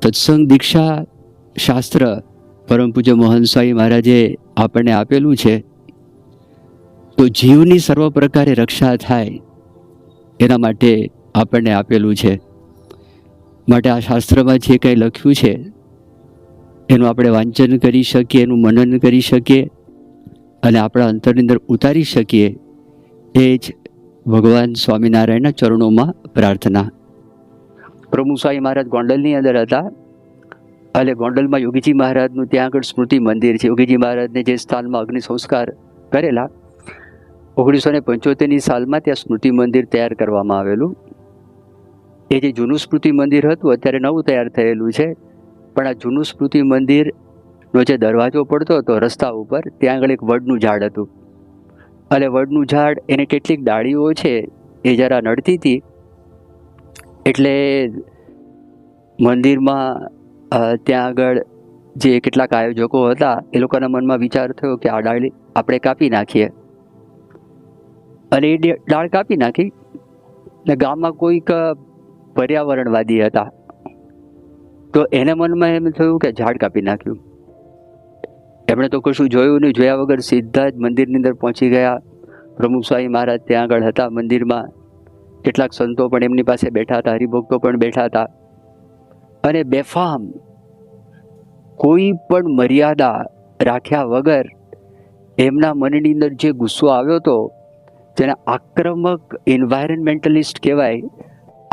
સત્સંગ દીક્ષા શાસ્ત્ર પરમ પૂજ્ય મોહન સ્વામી મહારાજે આપણને આપેલું છે. તો જીવની સર્વ પ્રકારે રક્ષા થાય એના માટે આપણને આપેલું છે. માટે આ શાસ્ત્રમાં જે કંઈ લખ્યું છે એનું આપણે વાંચન કરી શકીએ, એનું મનન કરી શકીએ અને આપણા અંતરની અંદર ઉતારી શકીએ, એ જ ભગવાન સ્વામિનારાયણના ચરણોમાં પ્રાર્થના. પ્રમુખ સ્વામી મહારાજ ગોંડલની અંદર હતા. એટલે ગોંડલમાં યોગીજી મહારાજનું ત્યાં આગળ સ્મૃતિ મંદિર છે. યોગીજી મહારાજને જે સ્થાનમાં અગ્નિ સંસ્કાર કરેલા 1975ની સાલમાં ત્યાં સ્મૃતિ મંદિર તૈયાર કરવામાં આવેલું. એ જે જૂનું સ્મૃતિ મંદિર હતું અત્યારે નવું તૈયાર થયેલું છે. પણ આ જૂનું સ્મૃતિ મંદિરનો જે દરવાજો પડતો હતો રસ્તા ઉપર, ત્યાં આગળ એક વડનું ઝાડ હતું. એટલે વડનું ઝાડ એને કેટલીક ડાળીઓ છે એ જરા નડતી હતી. એટલે મંદિરમાં ત્યાં આગળ જે કેટલાક આયોજકો હતા એ લોકોના મનમાં વિચાર થયો કે આ ડાળી આપણે કાપી નાખીએ. અને એ ડાળ કાપી નાખી ને ગામમાં કોઈક પર્યાવરણવાદી હતા તો એને મનમાં એમ થયું કે ઝાડ કાપી નાખ્યું. એમણે તો કશું જોયું નહીં, જોયા વગર સીધા જ મંદિરની અંદર પહોંચી ગયા. પ્રમુખ સ્વામી મહારાજ ત્યાં આગળ હતા મંદિરમાં. કેટલાક સંતો પણ એમની પાસે બેઠા હતા, હરિભક્તો પણ બેઠા હતા. અને બેફામ કોઈ પણ મર્યાદા રાખ્યા વગર એમના મનની અંદર જે ગુસ્સો આવ્યો હતો, જેને આક્રમક એન્વાયરમેન્ટલિસ્ટ કહેવાય,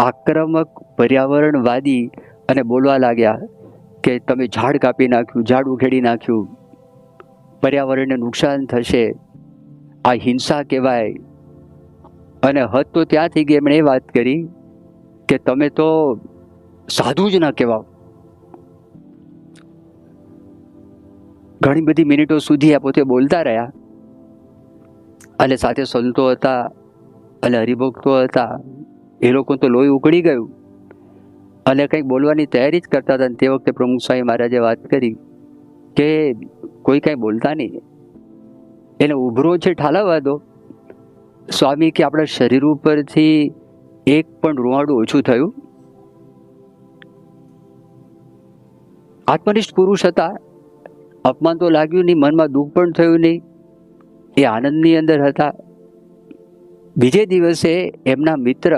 આક્રમક પર્યાવરણવાદી, અને બોલવા લાગ્યા કે તમે ઝાડ કાપી નાખ્યું, ઝાડ ઉખેડી નાખ્યું, પર્યાવરણને નુકસાન થશે, આ હિંસા કહેવાય. અને હદ તો ત્યાં થઈ ગઈ. એમણે એ વાત કરી કે તમે તો સાધુ જ ના કહેવાઓ. ઘણી બધી મિનિટો સુધી આ પોતે બોલતા રહ્યા. અને સાથે સંતો હતા અને હરિભક્તો હતા. એ લોકો તો લોહી ઉકળી ગયું અને કંઈક બોલવાની તૈયારી જ કરતા હતા. તે વખતે પ્રમુખ સ્વામી મહારાજે વાત કરી કે કોઈ કાંઈ બોલતા નહીં, એને ઉભરો છે ઠાલવવા દો. સ્વામી કે આપણા શરીર ઉપરથી એક પણ રૂવાડું ઓછું થયું. આત્મનિષ્ઠ પુરુષ હતા. અપમાન તો લાગ્યું નહીં, મનમાં દુઃખ પણ થયું નહીં, એ આનંદની અંદર હતા. બીજે દિવસે એમના મિત્ર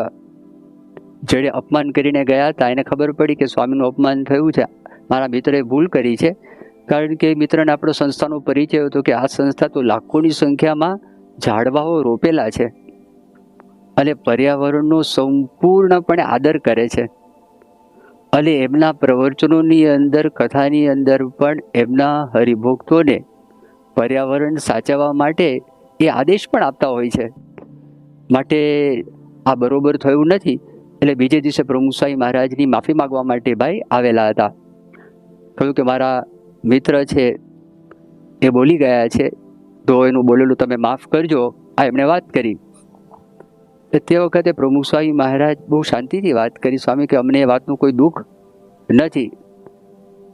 જેણે અપમાન કરીને ગયા હતા એને ખબર પડી કે સ્વામીનું અપમાન થયું છે, મારા મિત્રએ ભૂલ કરી છે. કારણ કે મિત્રને આપણો સંસ્થાનો પરિચય હતો કે આ સંસ્થા તો લાખોની સંખ્યામાં ઝાડવાઓ રોપેલા છે અને પર્યાવરણનો સંપૂર્ણપણે આદર કરે છે. અને એમના પ્રવચનોની અંદર, કથાની અંદર પણ એમના હરિભક્તોને પર્યાવરણ સાચવવા માટે એ આદેશ પણ આપતા હોય છે. માટે આ બરોબર થયું નથી. એટલે બીજે દિવસે પ્રમુખ સ્વામી મહારાજની માફી માગવા માટે ભાઈ આવેલા હતા. કહ્યું કે મારા મિત્ર છે એ બોલી ગયા છે, તો એનું બોલેલું તમે માફ કરજો. આ એમણે વાત કરી. તે વખતે પ્રમુખ સ્વામી મહારાજ બહુ શાંતિથી વાત કરી. સ્વામી કે અમને એ વાતનું કોઈ દુઃખ નથી,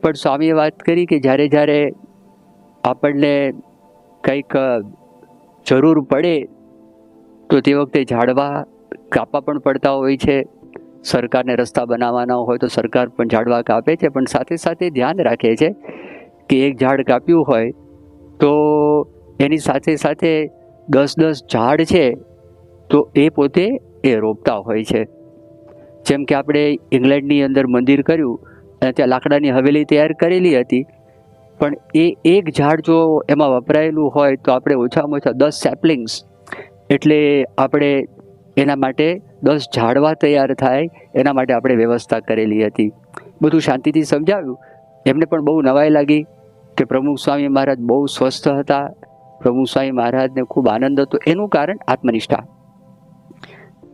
પણ સ્વામીએ વાત કરી કે જ્યારે જ્યારે આપણને કંઈક જરૂર પડે તો તે વખતે ઝાડવા કાપવા પણ પડતા હોય છે. સરકારને રસ્તા બનાવવાના હોય તો સરકાર પણ ઝાડવા કાપે છે, પણ સાથે સાથે ધ્યાન રાખે છે કે એક ઝાડ કાપ્યું હોય તો એની સાથે સાથે 10 ઝાડ છે તો એ પોતે એ રોપતા હોય છે. જેમ કે આપણે ઇંગ્લેન્ડની અંદર મંદિર કર્યું અને ત્યાં લાકડાની હવેલી તૈયાર કરેલી હતી, પણ એ એક ઝાડ જો એમાં વપરાયેલું હોય તો આપણે ઓછામાં ઓછા 10 સેપલિંગ્સ, એટલે આપણે એના માટે 10 ઝાડવા તૈયાર થાય એના માટે આપણે વ્યવસ્થા કરેલી હતી. બધું શાંતિથી સમજાવ્યું. એમને પણ બહુ નવાઈ લાગી કે પ્રમુખ સ્વામી મહારાજ બહુ સ્વસ્થ હતા, પ્રમુખ સ્વામી મહારાજને ખૂબ આનંદ હતો. એનું કારણ આત્મનિષ્ઠા.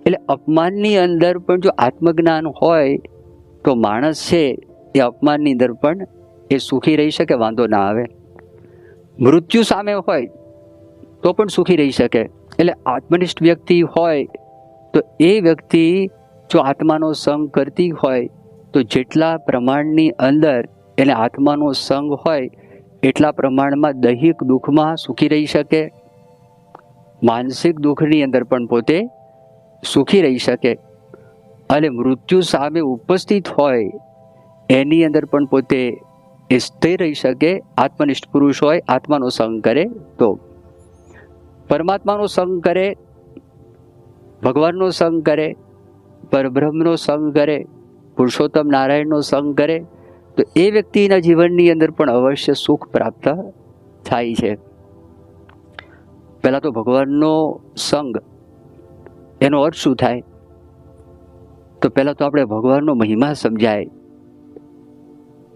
એટલે અપમાનની અંદર પણ જો આત્મજ્ઞાન હોય તો માણસ છે એ અપમાનની અંદર પણ એ સુખી રહી શકે, વાંધો ના આવે. મૃત્યુ સામે હોય તો પણ સુખી રહી શકે. એટલે આત્મનિષ્ઠ વ્યક્તિ હોય તો એ વ્યક્તિ જો આત્માનો સંગ કરતી હોય તો જેટલા પ્રમાણની અંદર એને આત્માનો સંગ હોય એટલા પ્રમાણમાં દૈહિક દુઃખમાં સુખી રહી શકે, માનસિક દુઃખની અંદર પણ પોતે સુખી રહી શકે. અને મૃત્યુ સામે ઉપસ્થિત હોય એની અંદર પણ પોતે એ સ્થિર રહી શકે. આત્મનિષ્ઠ પુરુષ હોય, આત્માનો સંગ કરે તો. પરમાત્માનો સંગ કરે, ભગવાનનો સંગ કરે, પરબ્રહ્મનો સંગ કરે, પુરુષોત્તમ નારાયણનો સંગ કરે તો એ વ્યક્તિના જીવનની અંદર પણ અવશ્ય સુખ પ્રાપ્ત થાય છે. પહેલા તો ભગવાનનો સંગ એનો અર્થ શું થાય? તો પહેલા તો આપણે ભગવાનનો મહિમા સમજાય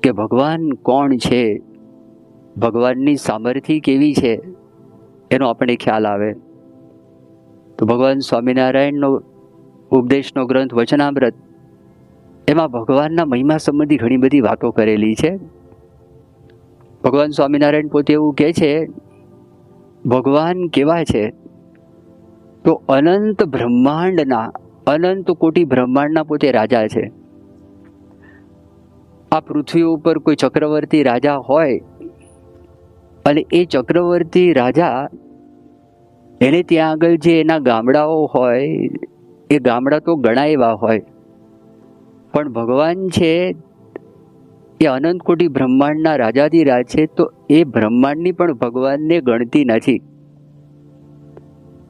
કે ભગવાન કોણ છે, ભગવાનની સામર્થ્ય કેવી છે એનો આપણને ખ્યાલ આવે. તો ભગવાન સ્વામિનારાયણનો ઉપદેશનો ગ્રંથ વચનામૃત, એમાં ભગવાનના મહિમા સંબંધી ઘણી બધી વાતો કરેલી છે. ભગવાન સ્વામિનારાયણ પોતે એવું કહે છે, ભગવાન કેવા છે? તો અનંત બ્રહ્માંડના, અનંત કોટી બ્રહ્માંડના પોતે રાજા છે. આ પૃથ્વી ઉપર કોઈ ચક્રવર્તી રાજા હોય અને એ ચક્રવર્તી રાજા એને ત્યાં આગળ જે એના ગામડાઓ હોય એ ગામડા તો ઘણા એવા હોય, પણ ભગવાન છે એ અનંત કોટી બ્રહ્માંડના રાજાધિરાજ છે, તો એ બ્રહ્માંડની પણ ભગવાનને ગણતી નથી.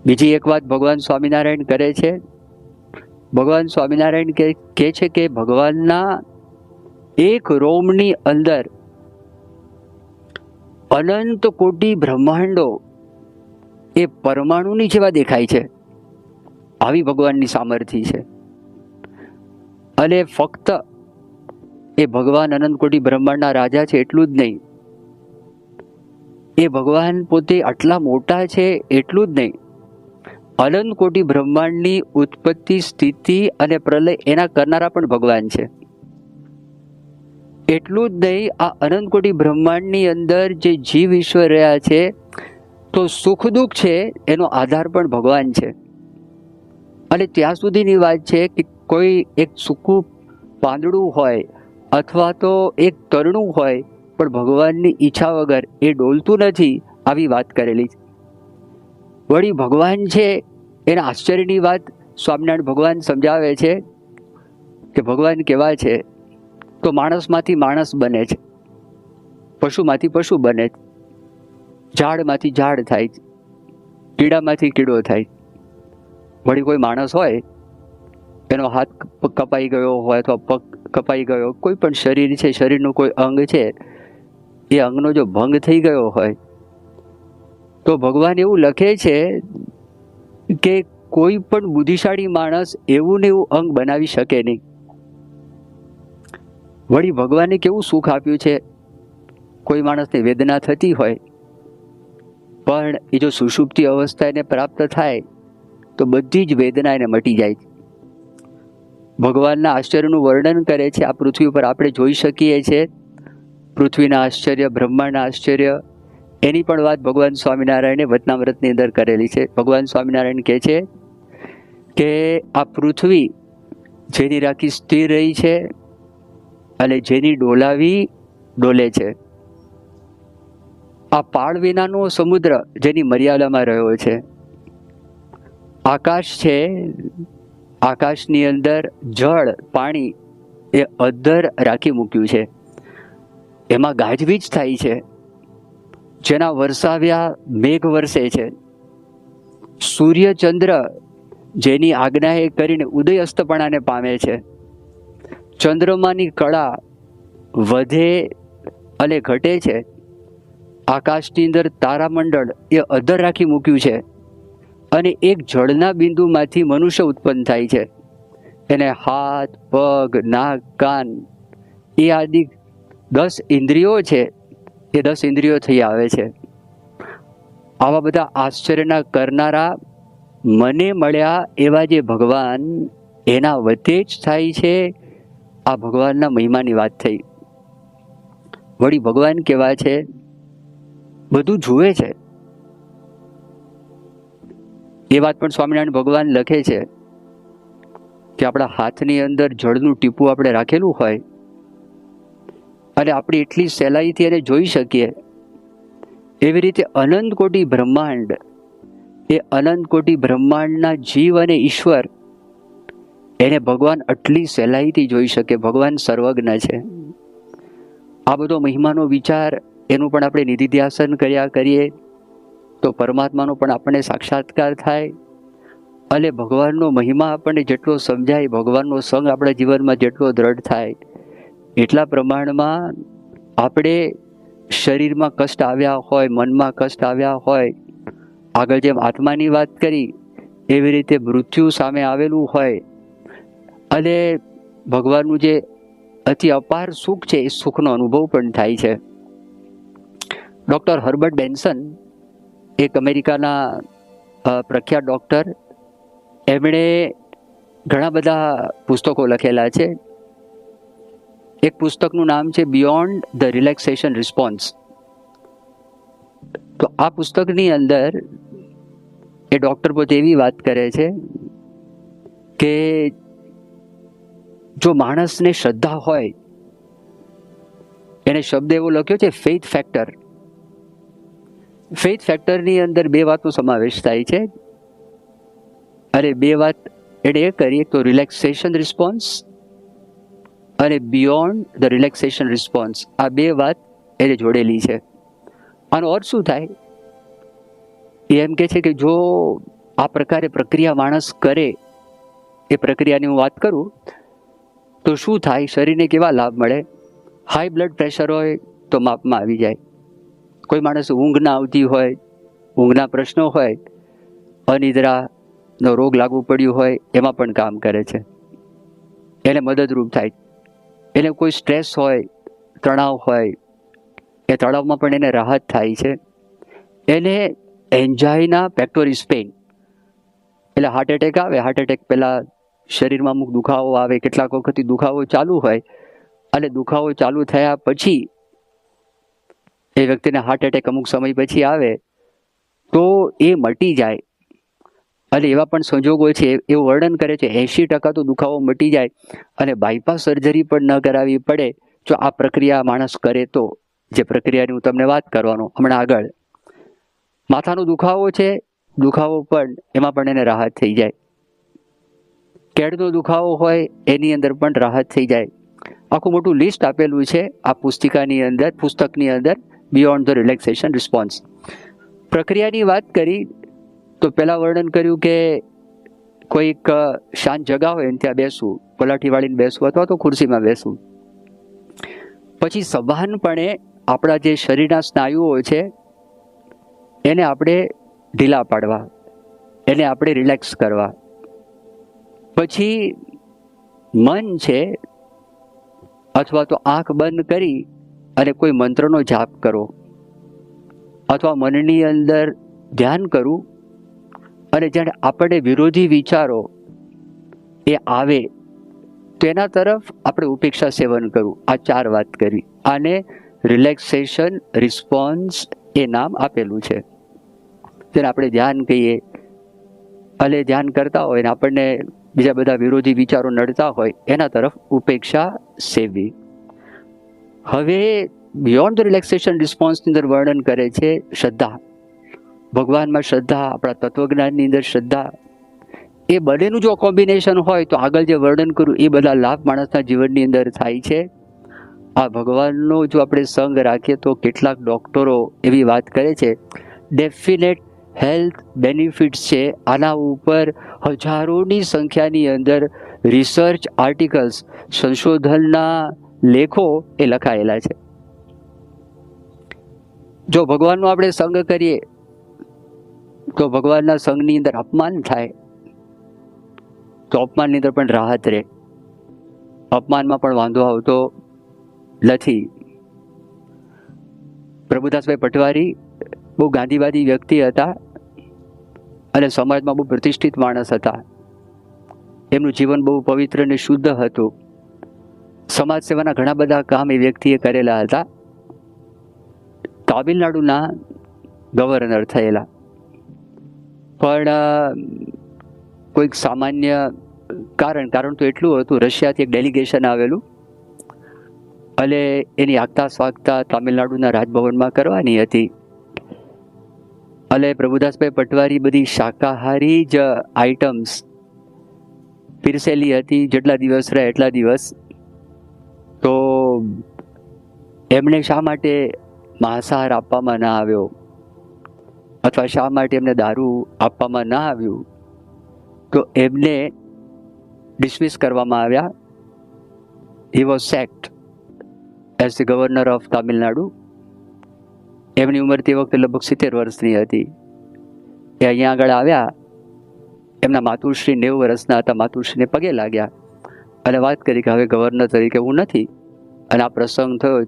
બીજી એક વાત ભગવાન સ્વામિનારાયણ કરે છે. ભગવાન સ્વામિનારાયણ કહે છે કે ભગવાનના એક રોમની અંદર અનંત કોટી બ્રહ્માંડો એ પરમાણુની જેવા દેખાય છે. આવી ભગવાનની સામર્થ્ય છે. અને ફક્ત એ ભગવાન અનંત કોટી બ્રહ્માંડના રાજા છે એટલું જ નહીં, એ ભગવાન પોતે આટલા મોટા છે એટલું જ નહીં, અનંત કોટી બ્રહ્માંડની ઉત્પત્તિ, સ્થિતિ અને પ્રલય એના કરનારા પણ ભગવાન છે. એટલું જ નહીં, આ અનંત કોટી બ્રહ્માંડની અંદર જે જીવ ઈશ્વર રહ્યા છે તો સુખ દુઃખ છે એનો આધાર પણ ભગવાન છે. અને ત્યાં સુધીની વાત છે કે કોઈ એક સૂકું પાંદડું હોય અથવા તો એક તરણું હોય પણ ભગવાનની ઈચ્છા વગર એ ડોલતું નથી, આવી વાત કરેલી છે. વળી ભગવાન છે એના આશ્ચર્યની વાત સ્વામિનારાયણ ભગવાન સમજાવે છે કે ભગવાન કેવા છે? તો માણસમાંથી માણસ બને છે, પશુમાંથી પશુ બને છે, ઝાડમાંથી ઝાડ થાય છે, કીડામાંથી કીડો થાય. વળી કોઈ માણસ હોય, એનો હાથ કપાઈ ગયો હોય અથવા પગ કપાઈ ગયો, કોઈ પણ શરીર છે, શરીરનું કોઈ અંગ છે, એ અંગનો જો ભંગ થઈ ગયો હોય તો ભગવાન એવું લખે છે કે કોઈ પણ બુદ્ધિશાળી માણસ એવું ને એવું અંગ બનાવી શકે નહીં. વળી ભગવાને કેવું સુખ આપ્યું છે? કોઈ માણસને વેદના થતી હોય પણ એ જો સુષુપ્તિ અવસ્થા એને પ્રાપ્ત થાય તો બધી જ વેદના એને મટી જાય. ભગવાનના આશ્ચર્યનું વર્ણન કરે છે. આ પૃથ્વી ઉપર આપણે જોઈ શકીએ છીએ પૃથ્વીના આશ્ચર્ય, બ્રહ્માંડના આશ્ચર્ય, એની પણ વાત ભગવાન સ્વામિનારાયણે વચનામૃતની અંદર કરેલી છે. ભગવાન સ્વામિનારાયણ કહે છે કે આ પૃથ્વી જેની રાખી સ્થિર રહી છે અને જેની ડોલાવી ડોલે છે. આ પાળ વિનાનો સમુદ્ર જેની મર્યાદામાં રહ્યો છે. આકાશ છે, આકાશની અંદર જળ, પાણી એ અદ્ધર રાખી મૂક્યું છે. એમાં ગાજવીજ થાય છે, જેના વરસાવ્યા મેઘ વરસે છે. સૂર્ય ચંદ્ર જેની આજ્ઞાએ કરીને ઉદય અસ્તપણાને પામે છે. ચંદ્રમાની કળા વધે અને ઘટે છે. આકાશની અંદર તારામંડળ એ અધર રાખી મૂક્યું છે. અને એક જળના બિંદુમાંથી મનુષ્ય ઉત્પન્ન થાય છે. એને હાથ, પગ, નાક, કાન એ આદિ 10 ઇન્દ્રિયો છે, એ 10 ઇન્દ્રિયો થઈ આવે છે. આવા બધા આશ્ચર્યના કરનારા મને મળ્યા એવા જે ભગવાન, એના વચ્ચે જ થાય છે. આ ભગવાનના મહિમાની વાત થઈ. વળી ભગવાન કેવા છે? બધું જુએ છે. એ વાત પણ સ્વામિનારાયણ ભગવાન લખે છે કે આપણા હાથની અંદર જળનું ટીપું આપણે રાખેલું હોય અને આપણે એટલી સહેલાઈથી એને જોઈ શકીએ, એવી રીતે અનંત કોટી બ્રહ્માંડ, એ અનંત કોટી બ્રહ્માંડના જીવ અને ઈશ્વર એને ભગવાન આટલી સહેલાઈથી જોઈ શકે. ભગવાન સર્વજ્ઞ છે. આ બધો મહિમાનો વિચાર એનું પણ આપણે નિધિધ્યાસન કર્યા કરીએ તો પરમાત્માનો પણ આપણને સાક્ષાત્કાર થાય. અને ભગવાનનો મહિમા આપણને જેટલો સમજાય, ભગવાનનો સંગ આપણા જીવનમાં જેટલો દ્રઢ થાય, એટલા પ્રમાણમાં આપણે શરીરમાં કષ્ટ આવ્યા હોય, મનમાં કષ્ટ આવ્યા હોય, આગળ જેમ આત્માની વાત કરી એવી રીતે મૃત્યુ સામે આવેલું હોય, અને ભગવાનનું જે અતિ અપાર સુખ છે એ સુખનો અનુભવ પણ થાય છે. ડૉક્ટર હર્બર્ટ બેન્સન, એક અમેરિકાના પ્રખ્યાત ડૉક્ટર, એમણે ઘણા બધા પુસ્તકો લખેલા છે. એક પુસ્તકનું નામ છે બિયોન્ડ ધ રિલેક્સેશન રિસ્પોન્સ. તો આ પુસ્તકની અંદર એ ડૉક્ટર પોતે એવી વાત કરે છે કે જો માણસને શ્રદ્ધા હોય, એને શબ્દ એવો લખ્યો છે ફેઇથ ફેક્ટર. ફેઇથ ફેક્ટરની અંદર બે વાતનો સમાવેશ થાય છે. અને બે વાત એને એ કરી, એક તો રિલેક્સેશન રિસ્પોન્સ અને બિયોન્ડ ધ રિલેક્સેશન રિસ્પોન્સ. આ બે વાત એને જોડેલી છે. આનો અર્થ શું થાય? એ એમ કે છે કે જો આ પ્રકારે પ્રક્રિયા માણસ કરે, એ પ્રક્રિયાની હું વાત કરું તો શું થાય, શરીરને કેવા લાભ મળે. હાઈ બ્લડ પ્રેશર હોય તો માપમાં આવી જાય. કોઈ માણસ ઊંઘ ના આવતી હોય, ઊંઘના પ્રશ્નો હોય, અનિદ્રાનો રોગ લાગુ પડ્યું હોય, એમાં પણ કામ કરે છે. એને મદદરૂપ થાય. એને કોઈ સ્ટ્રેસ હોય, તણાવ હોય, એ તણાવમાં પણ એને રાહત થાય છે. એને એન્જાઇના પેક્ટોરિસ પેઇન, એટલે હાર્ટ એટેક આવે, હાર્ટ એટેક પહેલાં શરીરમાં અમુક દુખાવો આવે, કેટલાક વખતથી દુખાવો ચાલુ હોય, અને દુખાવો ચાલુ થયા પછી એ વ્યક્તિને હાર્ટ એટેક અમુક સમય પછી આવે તો એ મટી જાય. અને એવા પણ સંજોગો છે, એવું વર્ણન કરે છે 80% તો દુખાવો મટી જાય અને બાયપાસ સર્જરી પણ ન કરાવવી પડે જો આ પ્રક્રિયા માણસ કરે તો. જે પ્રક્રિયાની હું તમને વાત કરવાનો હમણાં આગળ. માથાનો દુખાવો છે, દુખાવો પણ એમાં પણ એને રાહત થઈ જાય. કેળનો દુખાવો હોય એની અંદર પણ રાહત થઈ જાય. આખું મોટું લિસ્ટ આપેલું છે આ પુસ્તકની અંદર, બિયોન્ડ ધ રિલેક્સેશન રિસ્પોન્સ. પ્રક્રિયાની વાત કરી તો પહેલાં વર્ણન કર્યું કે કોઈક શાંત જગા હોય ને ત્યાં બેસવું, પલાઠી વાળીને બેસવું અથવા તો ખુરશીમાં બેસવું. પછી સભાનપણે આપણા જે શરીરના સ્નાયુઓ છે એને આપણે ઢીલા પાડવા, એને આપણે રિલેક્સ કરવા. પછી મન છે અથવા તો આંખ બંધ કરી અને કોઈ મંત્રનો જાપ કરો, અથવા મનની અંદર ધ્યાન કરવું. અને જ્યારે આપણે વિરોધી વિચારો એ આવે તો એના તરફ આપણે ઉપેક્ષા સેવન કરવું. આ 4 વાત કરી. આને રિલેક્સેશન રિસ્પોન્સ એ નામ આપેલું છે. જેને આપણે ધ્યાન કહીએ. અને ધ્યાન કરતા હોય ને આપણને બીજા બધા વિરોધી વિચારો નડતા હોય એના તરફ ઉપેક્ષા સેવવી. હવે બિયોન્ડ ધ રિલેક્સેશન રિસ્પોન્સની અંદર વર્ણન કરે છે શ્રદ્ધા. ભગવાનમાં શ્રદ્ધા, આપણા તત્વજ્ઞાનની અંદર શ્રદ્ધા, એ બંનેનું જો કોમ્બિનેશન હોય તો આગળ જે વર્ણન કર્યું એ બધા લાભ માણસના જીવનની અંદર થાય છે. આ ભગવાનનો જો આપણે સંગ રાખીએ તો કેટલાક ડૉક્ટરો એવી વાત કરે છે ડેફિનેટ હેલ્થ બેનિફિટ્સ છે. આના ઉપર હજારોની સંખ્યાની અંદર રિસર્ચ આર્ટિકલ્સ, સંશોધનના લેખો એ લખાયેલા છે. જો ભગવાનનો આપણે સંગ કરીએ તો ભગવાનના સંગની અંદર અપમાન થાય તો અપમાનની અંદર પણ રાહત રહે. અપમાનમાં પણ વાંધો આવતો નથી. પ્રભુદાસભાઈ પટવારી બહુ ગાંધીવાદી વ્યક્તિ હતા અને સમાજમાં બહુ પ્રતિષ્ઠિત માણસ હતા. એમનું જીવન બહુ પવિત્ર અને શુદ્ધ હતું. સમાજ સેવાના ઘણા બધા કામ એ વ્યક્તિએ કરેલા હતા. તામિલનાડુના ગવર્નર થયેલા, પણ કોઈક સામાન્ય કારણ તો એટલું હતું, રશિયાથી એક ડેલિગેશન આવેલું અને એની આગતા સ્વાગતા તામિલનાડુના રાજભવનમાં કરવાની હતી. અને પ્રભુદાસભાઈ પટવારી બધી શાકાહારી જ આઇટમ્સ પીરસેલી હતી, જેટલા દિવસ રહે એટલા દિવસ. તો એમને શા માટે માંસાહાર આપવામાં ના આવ્યો, અથવા શા માટે એમને દારૂ આપવામાં ના આવ્યું, તો એમને ડિસમિસ કરવામાં આવ્યા. He was sacked as the governor of Tamil Nadu. એમની ઉંમર તે વખતે લગભગ 70 વર્ષની હતી. એ અહીંયા આગળ આવ્યા. એમના માતુશ્રી 90 વર્ષના હતા. માતુશ્રીને પગે લાગ્યા અને વાત કરી કે હવે ગવર્નર તરીકે હું નથી. અને આ પ્રસંગ થયો.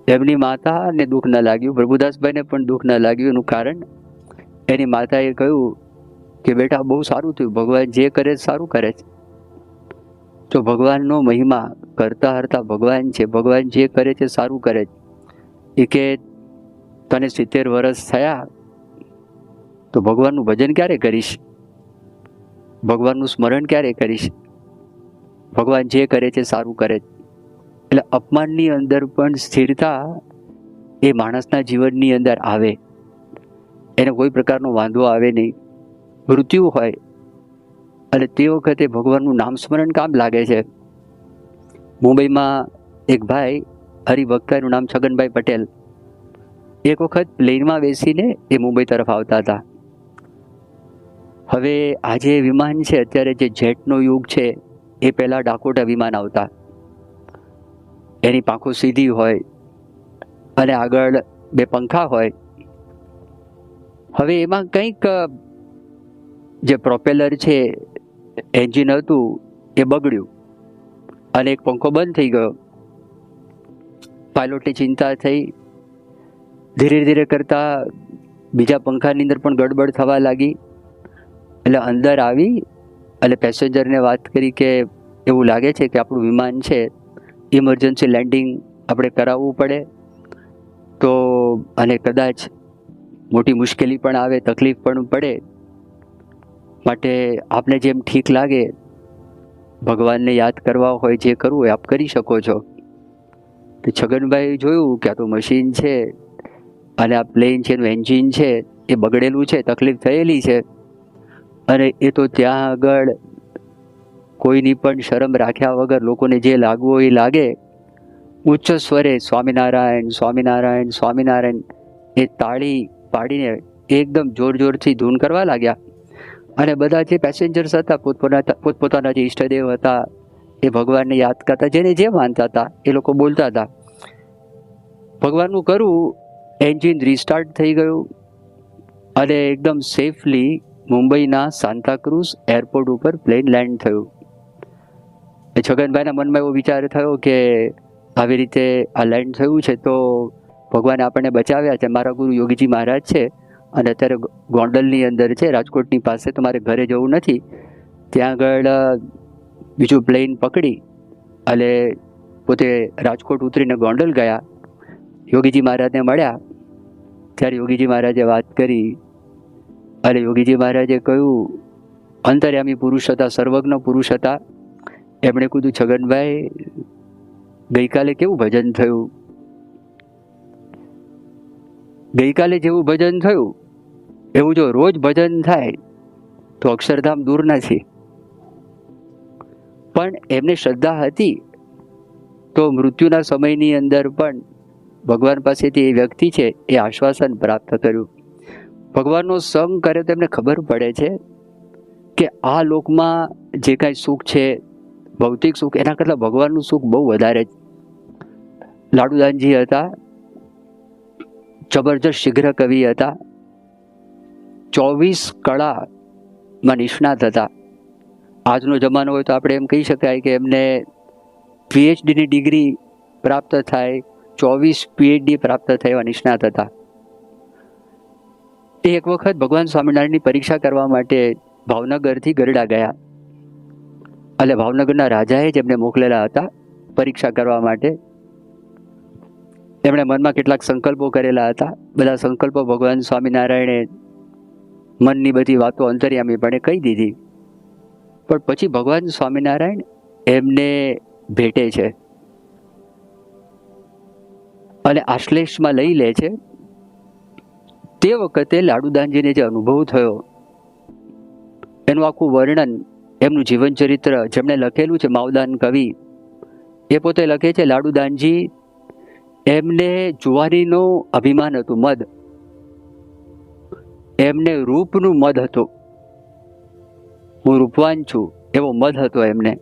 એમની માતાને દુઃખ ન લાગ્યું, પ્રભુદાસભાઈને પણ દુઃખ ન લાગ્યું. એનું કારણ, એની માતાએ કહ્યું કે બેટા બહુ સારું થયું, ભગવાન જે કરે છે સારું કરે છે. તો ભગવાનનો મહિમા કરતા હરતા ભગવાન છે, ભગવાન જે કરે છે સારું કરે છે. એ કે તને 70 વર્ષ થયા તો ભગવાનનું ભજન ક્યારે કરીશ, ભગવાનનું સ્મરણ ક્યારે કરીશ? ભગવાન જે કરે છે સારું કરે છે. એટલે અપમાનની અંદર પણ સ્થિરતા એ માણસના જીવનની અંદર આવે, એને કોઈ પ્રકારનો વાંધો આવે નહીં. મૃત્યુ હોય અને તે વખતે ભગવાનનું નામ સ્મરણ કામ લાગે છે. મુંબઈમાં એક ભાઈ હરિભક્ત, એનું નામ છગનભાઈ પટેલ, એક વખત પ્લેનમાં બેસીને એ મુંબઈ તરફ આવતા હતા. હવે આજે વિમાન છે, અત્યારે જે જેટનો યુગ છે, એ પહેલાં ડાકોટા વિમાન આવતા. એની પાંખો સીધી હોય અને આગળ 2 પંખા હોય. હવે એમાં કંઈક જે પ્રોપેલર છે, એન્જિન હતું, એ બગડ્યું અને એક પંખો બંધ થઈ ગયો. પાયલોટને ચિંતા થઈ. ધીરે ધીરે કરતા બીજા પંખાની અંદર પણ ગડબડ થવા લાગી. એટલે અંદર આવી અને પેસેન્જરને વાત કરી કે એવું લાગે છે કે આપણું વિમાન છે, ઇમરજન્સી લેન્ડિંગ આપણે કરાવવું પડે તો, અને કદાચ મોટી મુશ્કેલી પણ આવે, તકલીફ પણ પડે, માટે આપને જેમ ઠીક લાગે, ભગવાનને યાદ કરવા હોય, જે કરવું હોય આપ કરી શકો છો. તો છગનભાઈ જોયું કે આ તો મશીન છે અને આ પ્લેન છે, એનું એન્જિન છે એ બગડેલું છે, તકલીફ થયેલી છે. અને એ તો ત્યાં આગળ કોઈની પણ શરમ રાખ્યા વગર લોકોને જે લાગવું હોય એ લાગે, ઉચ્ચ સ્વરે સ્વામિનારાયણ સ્વામિનારાયણ સ્વામિનારાયણ એ તાળી પાડીને એકદમ જોર જોરથી ધૂન કરવા લાગ્યા. અને બધા જે પેસેન્જર્સ હતા, પોતપોતાના જે ઈષ્ટદેવ હતા, એ ભગવાનને યાદ કરતા, જેને જે માનતા હતા એ લોકો બોલતા હતા. ભગવાનનું કરવું, એન્જિન રિસ્ટાર્ટ થઈ ગયું અને એકદમ સેફલી મુંબઈના સાન્તાક્રુઝ એરપોર્ટ ઉપર પ્લેન લેન્ડ થયું. છગનભાઈના મનમાં એવો વિચાર થયો કે આવી રીતે આ લેન્ડ થયું છે તો ભગવાને આપણને બચાવ્યા છે. મારા ગુરુ યોગીજી મહારાજ છે અને અત્યારે ગોંડલની અંદર છે, રાજકોટની પાસે, તો મારે ઘરે જવું નથી. ત્યાં આગળ બીજું પ્લેન પકડી અને પોતે રાજકોટ ઉતરીને ગોંડલ ગયા. યોગીજી મહારાજને મળ્યા. ત્યારે યોગીજી મહારાજે વાત કરી અને યોગીજી મહારાજે કહ્યું, અંતર્યામી પુરુષ હતા, સર્વજ્ઞ પુરુષ હતા. એમણે કીધું, છગનભાઈ ગઈકાલે કેવું ભજન થયું? ગઈકાલે જેવું ભજન થયું એવું જો રોજ ભજન થાય તો અક્ષરધામ દૂર નથી. પણ એમને શ્રદ્ધા હતી તો મૃત્યુના સમયની અંદર પણ ભગવાન પાસેથી એ વ્યક્તિ છે એ આશ્વાસન પ્રાપ્ત કર્યું. ભગવાનનો સંગ કરે તો એમને ખબર પડે છે કે આ લોકમાં જે કાંઈ સુખ છે, ભૌતિક સુખ, એના કરતાં ભગવાનનું સુખ બહુ વધારે છે. લાડુદાનજી હતા, જબરજસ્ત શીઘ્ર કવિ હતા, 24 કળામાં નિષ્ણાત હતા. આજનો જમાનો હોય તો આપણે એમ કહી શકાય કે એમને PhDની ડિગ્રી પ્રાપ્ત થાય, 24 PhD પ્રાપ્ત થયા નિષ્ણાત હતા. એ એક વખત ભગવાન સ્વામિનારાયણની પરીક્ષા કરવા માટે ભાવનગરથી ગરડા ગયા. એટલે ભાવનગરના રાજાએ જ એમને મોકલેલા હતા પરીક્ષા કરવા માટે. એમણે મનમાં કેટલાક સંકલ્પો કરેલા હતા. બધા સંકલ્પો ભગવાન સ્વામિનારાયણે મનની બધી વાતો અંતર્યામીપણે કહી દીધી. પણ પછી ભગવાન સ્વામિનારાયણ એમને ભેટે છે અને આશ્લેષમાં લઈ લે છે. તે વખતે લાડુદાનજીને જે અનુભવ થયો એનું આખું વર્ણન એમનું જીવન ચરિત્ર જેમણે લખેલું છે, માવદાન કવિ, એ પોતે લખે છે, લાડુદાનજી એમને જુવાનીનું અભિમાન હતું, મદ. એમને રૂપનું મદ હતું. હું રૂપવાન છું એવો મદ હતો એમને.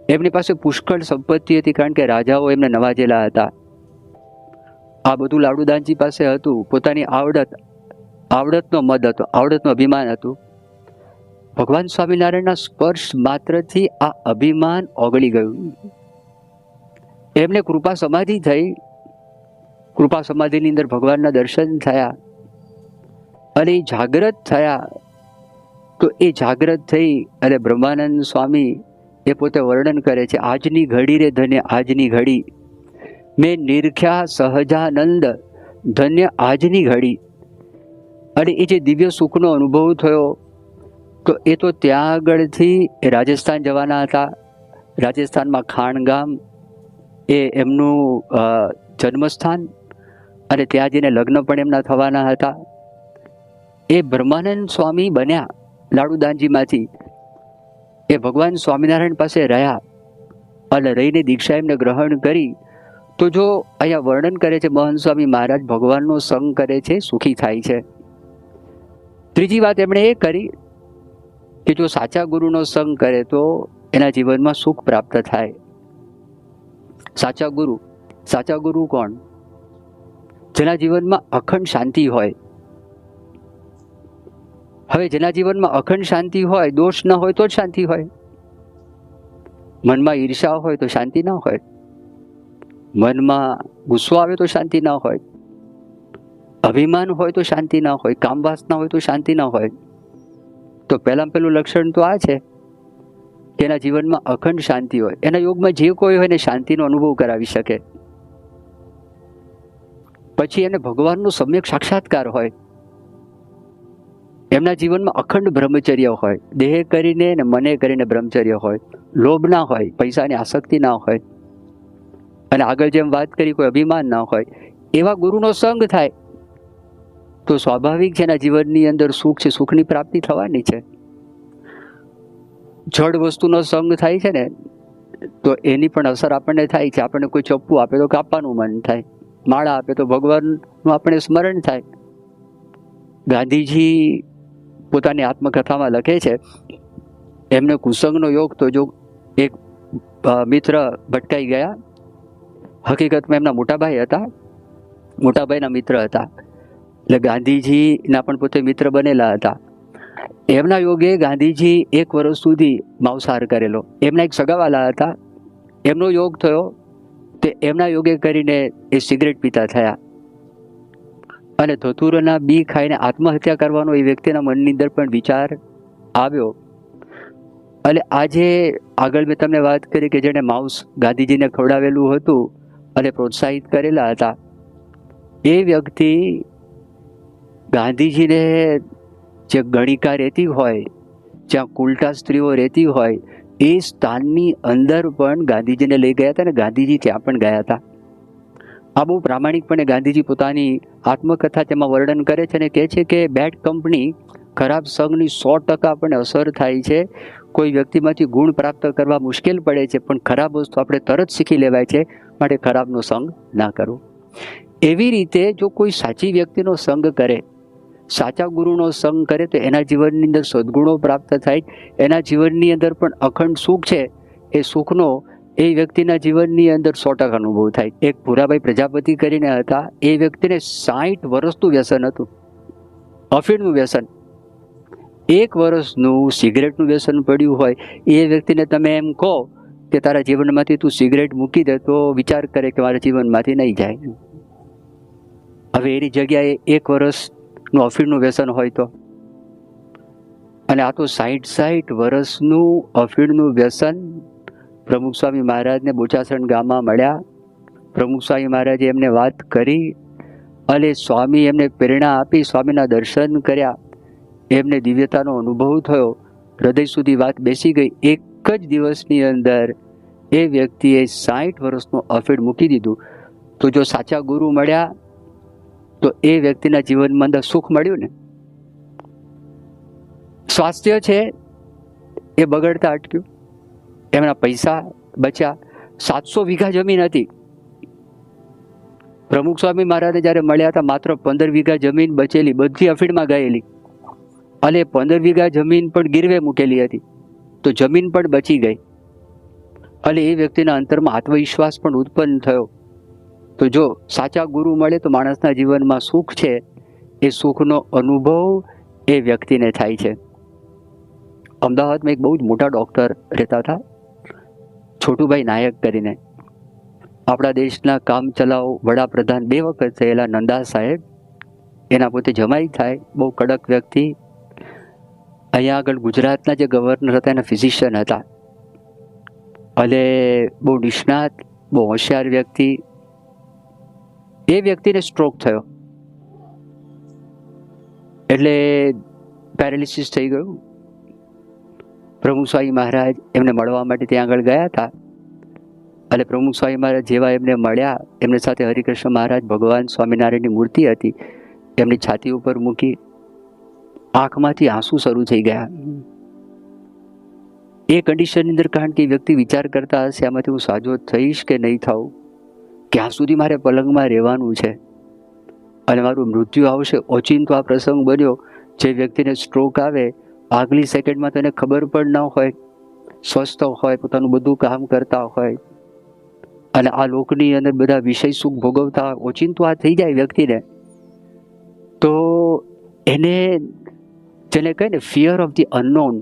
એમની પાસે પુષ્કળ સંપત્તિ હતી, કારણ કે રાજાઓ એમને નવાજેલા હતા. આ બધું લાડુદાનજી પાસે હતું. પોતાની આવડતનો મદ હતો, આવડતનું અભિમાન હતું. ભગવાન સ્વામિનારાયણના સ્પર્શ માત્રથી આ અભિમાન ઓગળી ગયું. એમને કૃપા સમાધિ થઈ. કૃપા સમાધિની અંદર ભગવાનના દર્શન થયા અને એ જાગ્રત થયા. તો એ જાગ્રત થઈ અને બ્રહ્માનંદ સ્વામી એ પોતે વર્ણન કરે છે, આજની ઘડી રે ધન્ય આજની ઘડી, મેં નિરખ્યા સહજાનંદ ધન્ય આજની ઘડી. અને એ જે દિવ્ય સુખનો અનુભવ થયો, તો એ તો ત્યાં આગળથી એ રાજસ્થાન જવાના હતા. રાજસ્થાનમાં ખાણ ગામ એ એમનું જન્મસ્થાન, અને ત્યાં જઈને લગ્ન પણ એમના થવાના હતા. એ બ્રહ્માનંદ સ્વામી બન્યા લાડુદાનજીમાંથી. એ ભગવાન સ્વામિનારાયણ પાસે રહ્યા અને રહીને દીક્ષા એમને ગ્રહણ કરી. તો જો અહીંયા વર્ણન કરે છે મહંત સ્વામી મહારાજ, ભગવાનનો સંગ કરે છે, સુખી થાય છે. ત્રીજી વાત એમણે એ કરી કે જો સાચા ગુરુનો સંગ કરે તો એના જીવનમાં સુખ પ્રાપ્ત થાય. સાચા ગુરુ કોણ? જેના જીવનમાં અખંડ શાંતિ હોય. હવે જેના જીવનમાં અખંડ શાંતિ હોય, દોષ ન હોય તો જ શાંતિ હોય. મનમાં ઈર્ષા હોય તો શાંતિ ના હોય. મનમાં ગુસ્સો આવે તો શાંતિ ના હોય. અભિમાન હોય તો શાંતિ ના હોય. કામવાસના હોય તો શાંતિ ના હોય. તો પહેલું લક્ષણ તો આ છે કે એના જીવનમાં અખંડ શાંતિ હોય. એના યોગમાં જે કોઈ હોય એને શાંતિનો અનુભવ કરાવી શકે. પછી એને ભગવાનનો સમ્યક સાક્ષાત્કાર હોય. એમના જીવનમાં અખંડ બ્રહ્મચર્ય હોય. દેહ કરીને ને મને કરીને બ્રહ્મચર્ય હોય. લોભ ના હોય, પૈસાની આસક્તિ ના હોય, અને આગળ જેમ વાત કરી કોઈ અભિમાન ના હોય. એવા ગુરુનો સંગ થાય તો સ્વાભાવિક છે એના જીવનની અંદર સુખ છે, સુખની પ્રાપ્તિ થવાની છે. જડ વસ્તુનો સંગ થાય છે ને, તો એની પણ અસર આપણને થાય છે. આપણને કોઈ ચપ્પુ આપે તો કાપવાનું મન થાય, માળા આપે તો ભગવાનનું આપણે સ્મરણ થાય. ગાંધીજી પોતાની આત્મકથામાં લખે છે, એમને કુસંગનો યોગ તો જો એક મિત્ર ભટકાઈ ગયા. હકીકતમાં એમના મોટાભાઈ હતા, મોટાભાઈના મિત્ર હતા. એટલે ગાંધીજીના પણ પોતે મિત્ર બનેલા હતા. એમના યોગે ગાંધીજી 1 વર્ષ સુધી માંસાહાર કરેલો. એમના એક સગાવાલા હતા, એમનો યોગ થયો, તે એમના યોગે કરીને એ સિગરેટ પીતા થયા અને ધતુરના બી ખાઈને આત્મહત્યા કરવાનો એ વ્યક્તિના મનની અંદર પણ વિચાર આવ્યો. અને આજે આગળ મેં તમને વાત કરી કે જેણે માંસ ગાંધીજીને ખવડાવેલું હતું અને પ્રોત્સાહિત કરેલા હતા, એ વ્યક્તિ ગાંધીજીને જે ગણિકા રહેતી હોય, જ્યાં કુલટા સ્ત્રીઓ રહેતી હોય, એ સ્થાનની અંદર પણ ગાંધીજીને લઈ ગયા હતા અને ગાંધીજી ત્યાં પણ ગયા હતા. આ બહુ પ્રામાણિકપણે ગાંધીજી પોતાની આત્મકથા તેમાં વર્ણન કરે છે અને કહે છે કે બેડ કંપની, ખરાબ સંઘની 100% આપણને અસર થાય છે. કોઈ વ્યક્તિમાંથી ગુણ પ્રાપ્ત કરવા મુશ્કેલ પડે છે, પણ ખરાબ વસ્તુ આપણે તરત શીખી લેવાય છે. માટે ખરાબનો સંગ ના કરવો. એવી રીતે જો કોઈ સાચી વ્યક્તિનો સંગ કરે, સાચા ગુરુનો સંગ કરે, તો એના જીવનની અંદર સદગુણો પ્રાપ્ત થાય. એના જીવનની અંદર પણ અખંડ સુખ છે. એ સુખનો એ વ્યક્તિના જીવનની અંદર 100% અનુભવ થાય. એક ભૂરાભાઈ પ્રજાપતિ કરીને હતા, એ વ્યક્તિને 60 વર્ષનું વ્યસન હતું, અફીણનું વ્યસન. 1 વર્ષનું સિગરેટનું વ્યસન પડ્યું હોય. એ વ્યક્તિને તમે એમ કહો કે તારા જીવનમાંથી તું સિગરેટ મૂકી દે, તો વિચાર કરે કે મારા જીવનમાંથી નહીં જાય. હવે એની જગ્યાએ 1 વર્ષનું અફીણનું વ્યસન હોય તો, અને આ તો 60 વર્ષનું અફીણનું વ્યસન. પ્રમુખ સ્વામી મહારાજને બોચાસણ ગામમાં મળ્યા. પ્રમુખ સ્વામી મહારાજે એમને વાત કરી અને સ્વામી એમને પ્રેરણા આપી, સ્વામીના દર્શન કર્યા, એમને દિવ્યતાનો અનુભવ થયો, હૃદય સુધી વાત બેસી ગઈ. એક જ દિવસની અંદર એ વ્યક્તિએ 60 વર્ષનું અફીણ મૂકી દીધું. તો જો સાચા ગુરુ મળ્યા તો એ વ્યક્તિના જીવનમાં અંદર સુખ મળ્યું ને. સ્વાસ્થ્ય છે એ બગડતા અટક્યું. એમના પૈસા બચ્યા. 700 વીઘા જમીન હતી. પ્રમુખ સ્વામી મહારાજને જ્યારે મળ્યા હતા, માત્ર 15 વીઘા જમીન બચેલી, બધી અફીણમાં ગયેલી. અને 15 વીઘા જમીન પણ ગીરવે મૂકેલી હતી, તો જમીન પણ બચી ગઈ. અને એ વ્યક્તિના અંતરમાં આત્મવિશ્વાસ પણ ઉત્પન્ન થયો. તો જો સાચા ગુરુ મળે તો માણસના જીવનમાં સુખ છે, એ સુખનો અનુભવ એ વ્યક્તિને થાય છે. અમદાવાદમાં એક બહુ જ મોટા ડૉક્ટર રહેતા હતા, છોટુભાઈ નાયક કરીને. આપણા દેશના કામ ચલાવ વડાપ્રધાન 2 વખત થયેલા નંદા સાહેબ, એના પોતે જમાઈ થાય, બહુ કડક વ્યક્તિ. અહીંયા આગળ ગુજરાતના જે ગવર્નર હતા એના ફિઝિશિયન હતા, અને બહુ નિષ્ણાત, બહુ હોશિયાર વ્યક્તિ. એ વ્યક્તિને સ્ટ્રોક થયો, એટલે પેરાલિસિસ થઈ ગયું. પ્રમુખ સ્વામી મહારાજ એમને મળવા માટે ત્યાં આગળ ગયા હતા. અને પ્રમુખ સ્વામી મહારાજ જેવા એમને મળ્યા, એમની સાથે હરિકૃષ્ણ મહારાજ ભગવાન સ્વામિનારાયણની મૂર્તિ હતી, એમની છાતી ઉપર મૂકી. આંખમાંથી આંસુ શરૂ થઈ ગયા. એ કન્ડિશનની અંદર, કારણ કે વ્યક્તિ વિચાર કરતા હશે, આમાંથી હું સાજો થઈશ કે નહીં થાઉં, ક્યાં સુધી મારે પલંગમાં રહેવાનું છે અને મારું મૃત્યુ આવશે. ઓચિંતો આ પ્રસંગ બન્યો. જે વ્યક્તિને સ્ટ્રોક આવે, આગલી સેકન્ડમાં તેને ખબર પણ ન હોય, સ્વસ્થ હોય, પોતાનું બધું કામ કરતા હોય, અને આ લોકની અંદર બધા વિષય સુખ ભોગવતા હોય, ઓચિંતો આ થઈ જાય વ્યક્તિને, તો એને જેને કહે ને ફિયર ઓફ ધી અનનોન,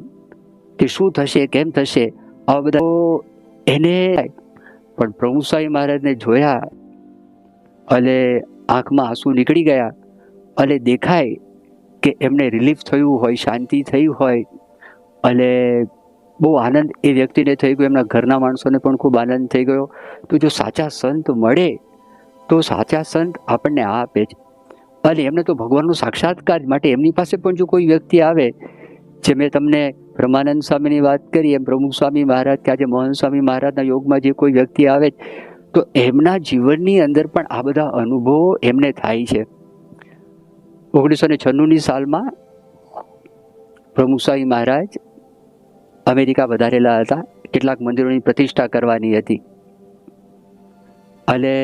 કે શું થશે, કેમ થશે, આવા બધા એને. પણ પ્રમુખ સ્વામી મહારાજને જોયા અને આંખમાં આંસુ નીકળી ગયા, અને દેખાય કે એમને રિલીફ થયું હોય, શાંતિ થઈ હોય, અને બહુ આનંદ એ વ્યક્તિને થઈ ગયો. એમના ઘરના માણસોને પણ ખૂબ આનંદ થઈ ગયો. તો જો સાચા સંત મળે તો સાચા સંત આપણને આ આપે છે. અને એમને તો ભગવાનનો સાક્ષાત્કાર માટે એમની પાસે પણ જો કોઈ વ્યક્તિ આવે, જે મેં તમને બ્રહ્માનંદ સ્વામીની વાત કરી એમ પ્રમુખ સ્વામી મહારાજ કે આજે મોહન સ્વામી મહારાજના યોગમાં જે કોઈ વ્યક્તિ આવે, તો એમના જીવનની અંદર પણ આ બધા અનુભવો એમને થાય છે. 1996ની સાલમાં પ્રમુખ સ્વામી મહારાજ અમેરિકા વધારેલા હતા. કેટલાક મંદિરોની પ્રતિષ્ઠા કરવાની હતી, અને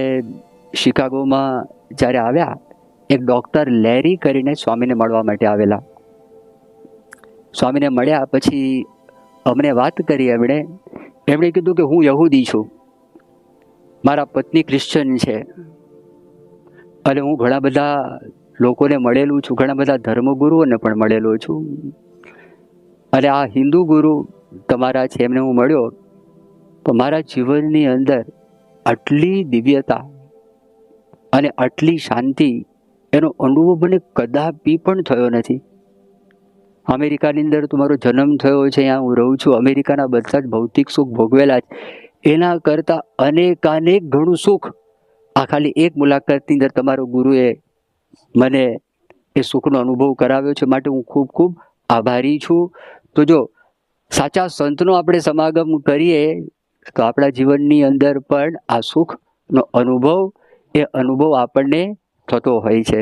શિકાગોમાં જ્યારે આવ્યા, એક ડૉક્ટર લેરી કરીને સ્વામીને મળવા માટે આવેલા. સ્વામીને મળ્યા પછી અમને વાત કરી. એમણે કીધું કે હું યહૂદી છું, મારા પત્ની ક્રિશ્ચન છે, અને હું ઘણા બધા લોકોને મળેલું છું, ઘણા બધા ધર્મગુરુઓને પણ મળેલો છું, અને આ હિન્દુ ગુરુ તમારા છે એમને હું મળ્યો, તો મારા જીવનની અંદર આટલી દિવ્યતા અને આટલી શાંતિ એનો અનુભવ મને કદાપી પણ થયો નથી. અમેરિકાની અંદર તમારો જન્મ થયો છે, અહીંયા હું રહું છું, અમેરિકાના બધા જ ભૌતિક સુખ ભોગવેલા છે, એના કરતાં અનેકાનેક ઘણું સુખ આ ખાલી એક મુલાકાતની અંદર તમારો ગુરુએ મને એ સુખનો અનુભવ કરાવ્યો છે. માટે હું ખૂબ ખૂબ આભારી છું. તો જો સાચા સંતનો આપણે સમાગમ કરીએ તો આપણા જીવનની અંદર પણ આ સુખનો અનુભવ, એ અનુભવ આપણને થતો હોય છે.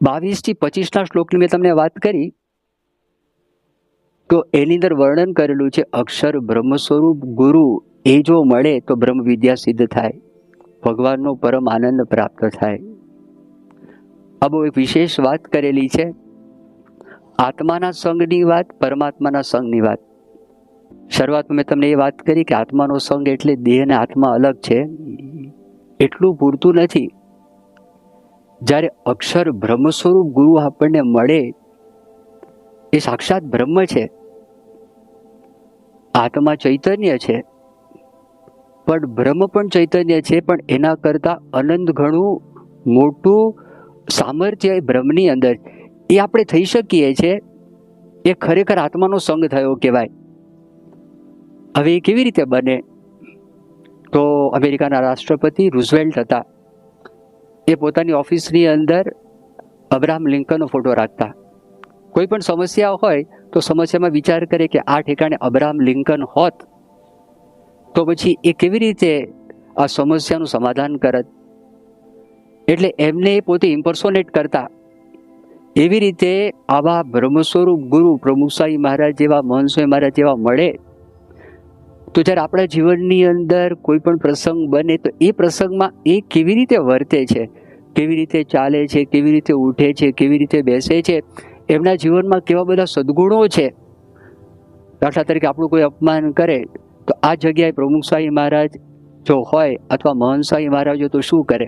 22 થી 25ના શ્લોકની મેં તમને વાત કરી, તો એની અંદર વર્ણન કરેલું છે, અક્ષર બ્રહ્મ સ્વરૂપ ગુરુ એ જો મળે તો બ્રહ્મ વિદ્યા સિદ્ધ થાય, ભગવાનનો પરમ આનંદ પ્રાપ્ત થાય. આ બહુ એક વિશેષ વાત કરેલી છે. આત્માના સંગની વાત, પરમાત્માના સંગની વાત. શરૂઆતમાં મેં તમને એ વાત કરી કે આત્માનો સંગ એટલે દેહ અને આત્મા અલગ છે, એટલું પૂરતું નથી. જ્યારે અક્ષર બ્રહ્મ સ્વરૂપ ગુરુ આપણને મળે, એ સાક્ષાત બ્રહ્મ છે, આત્મા ચૈતન્ય છે, પણ બ્રહ્મ પણ ચૈતન્ય છે, પણ એના કરતા અનંત ઘણું મોટું સામર્થ્ય બ્રહ્મની અંદર એ આપણે થઈ શકીએ છીએ. એ ખરેખર આત્માનો સંગ થયો કહેવાય. હવે એ કેવી રીતે બને? તો અમેરિકાના રાષ્ટ્રપતિ રૂઝવેલ્ટ હતા, એ પોતાની ઓફિસની અંદર અબ્રાહમ લિંકનનો ફોટો રાખતા. કોઈ પણ સમસ્યા હોય તો સમસ્યામાં વિચાર કરે કે આ ઠેકાણે અબ્રાહમ લિંકન હોત તો પછી એ કેવી રીતે આ સમસ્યાનું સમાધાન કરત. એટલે એમને પોતે ઇમ્પર્સોનેટ કરતા એવી રીતે આવા બ્રહ્મસ્વરૂપ ગુરુ પ્રમુખ સ્વામી મહારાજ જેવા, મહંત સ્વામી મહારાજ જેવા મળે તો જ્યારે આપણા જીવનની અંદર કોઈ પણ પ્રસંગ બને તો એ પ્રસંગમાં એ કેવી રીતે વર્તે છે, કેવી રીતે ચાલે છે, કેવી રીતે ઉઠે છે, કેવી રીતે બેસે છે, એમના જીવનમાં કેવા બધા સદગુણો છે. દાખલા તરીકે આપણું કોઈ અપમાન કરે તો આ જગ્યાએ પ્રમુખ સ્વામી મહારાજ જો હોય અથવા મહંત સ્વામી મહારાજ હોય તો શું કરે,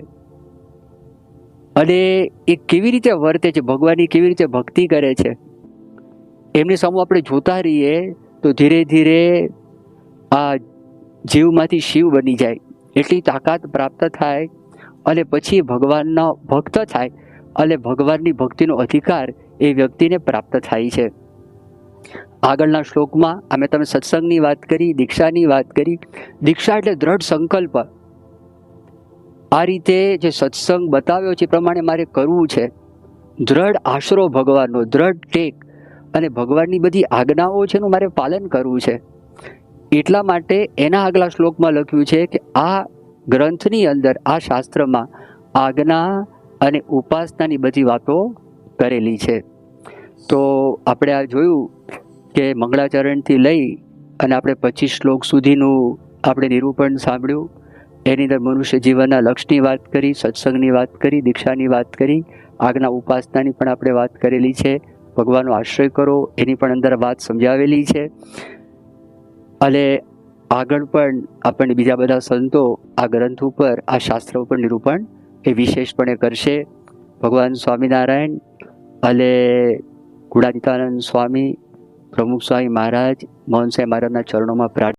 અને એ કેવી રીતે વર્તે છે, ભગવાનની કેવી રીતે ભક્તિ કરે છે, એમની સામે આપણે જોતા રહીએ તો ધીરે ધીરે આ જીવમાંથી શિવ બની જાય, એટલી તાકાત પ્રાપ્ત થાય અને પછી ભગવાનનો ભક્ત થાય અને ભગવાનની ભક્તિનો અધિકાર એ વ્યક્તિને પ્રાપ્ત થાય છે. આગળના શ્લોકમાં અમે તમે સત્સંગની વાત કરી, દીક્ષાની વાત કરી. દીક્ષા એટલે દ્રઢ સંકલ્પ. આ રીતે જે સત્સંગ બતાવ્યો છે એ પ્રમાણે મારે કરવું છે. દ્રઢ આશરો ભગવાનનો, દ્રઢ ટેક, અને ભગવાનની બધી આજ્ઞાઓ છે એનું મારે પાલન કરવું છે. એટલા માટે એના આગલા શ્લોકમાં લખ્યું છે કે આ ગ્રંથની અંદર, આ શાસ્ત્રમાં આજ્ઞા અને ઉપાસનાની બધી વાતો કરેલી છે. તો આપણે આ જોયું કે મંગળાચરણથી લઈ અને આપણે 25 શ્લોક સુધીનું આપણે નિરૂપણ સાંભળ્યું. એની અંદર મનુષ્ય જીવનના લક્ષ્યની વાત કરી, સત્સંગની વાત કરી, દીક્ષાની વાત કરી, આજ્ઞા ઉપાસનાની પણ આપણે વાત કરેલી છે. ભગવાનનો આશ્રય કરો એની પણ અંદર વાત સમજાવેલી છે. અને આગળ પણ આપણને બીજા બધા સંતો આ ગ્રંથ ઉપર, આ શાસ્ત્ર ઉપર નિરૂપણ એ વિશેષપણે કરશે. ભગવાન સ્વામિનારાયણ અને ગુણાતીતાનંદ સ્વામી, પ્રમુખ સ્વામી મહારાજ, મહંત સ્વામી મહારાજના ચરણોમાં પ્રાર્થના.